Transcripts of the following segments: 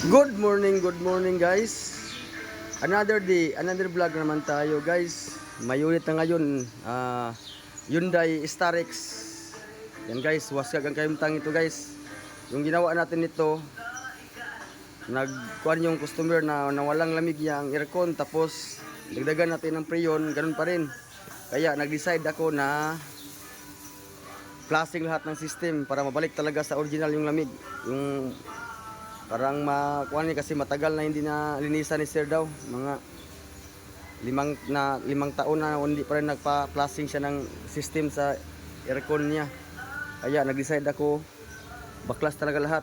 Good morning guys. Another day, another vlog naman tayo guys. May unit na ngayon, Hyundai Starex. Yan guys, waskag ang kayumtang ito guys. Yung ginawa natin ito, nagkuhan yung customer na walang lamig yung aircon, tapos dagdagan natin ng preyon, ganun pa rin. Kaya nag-decide ako na flushing lahat ng system para mabalik talaga sa original yung lamig. Yung parang makuha niya kasi matagal na hindi na linisan ni sir daw. Mga limang taon na hindi pa rin nagpa-flushing siya ng system sa aircon niya. Kaya nag-decide ako, baklas talaga lahat.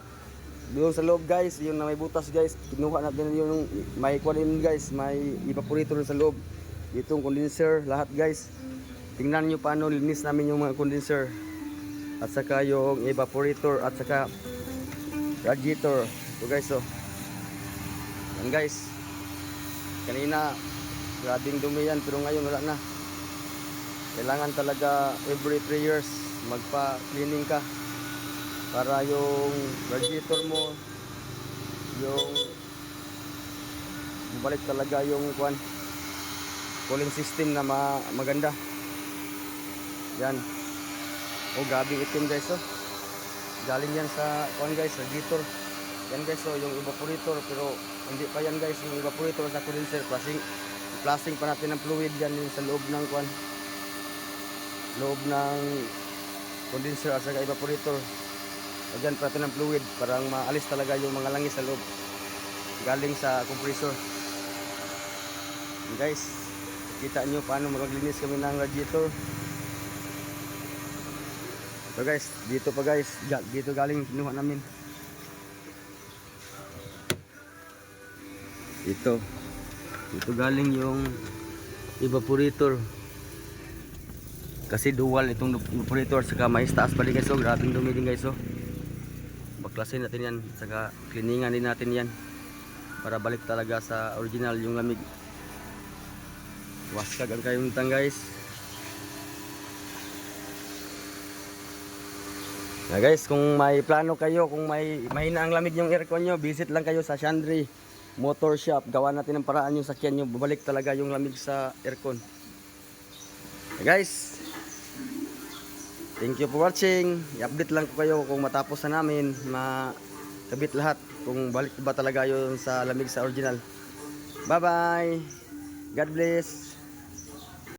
Doon sa loob guys, yung na may butas guys, kinuha natin yung may kuha din guys, may evaporator sa loob. Itong condenser, lahat guys. Tingnan nyo paano linis namin yung mga condenser. At saka yung evaporator at saka radiator. Ito guys, oh. Yan guys. Kanina grabing dumi yan, pero ngayon wala na. Kailangan talaga every 3 years magpa-cleaning ka para yung radiator mo, yung bumalik talaga yung cooling system na maganda. Yan. Oh, gabing itim guys, oh. Galing yan sa guys, radiator. Yan guys, so yung evaporator, pero hindi pa yan guys, yung evaporator sa condenser, flushing pa natin ng fluid yan sa loob ng loob ng condenser at saka evaporator. Lagyan pa natin ng fluid para maalis talaga yung mga langis sa loob galing sa compressor. Yan guys, kita nyo paano maglinis kami ng radiator. So guys, dito pa guys, dito galing kinuha namin. Ito galing yung evaporator. Kasi dual itong evaporator, saka may taas pa din guys, so grabing dumi din guys, so baklasin natin yan, saka cleaningan din natin yan para balik talaga sa original yung lamig. Waskag ang kayumtang guys. Na guys, kung may plano kayo, kung may mahina ang lamig yung aircon nyo, visit lang kayo sa Shandry Motor Shop. Gawa natin ng paraan yung sakyan nyo, babalik talaga yung lamig sa aircon. Guys, thank you for watching. I-update lang ko kayo kung matapos na namin makabit lahat, kung balik ba talaga yun sa lamig sa original. Bye bye, God bless.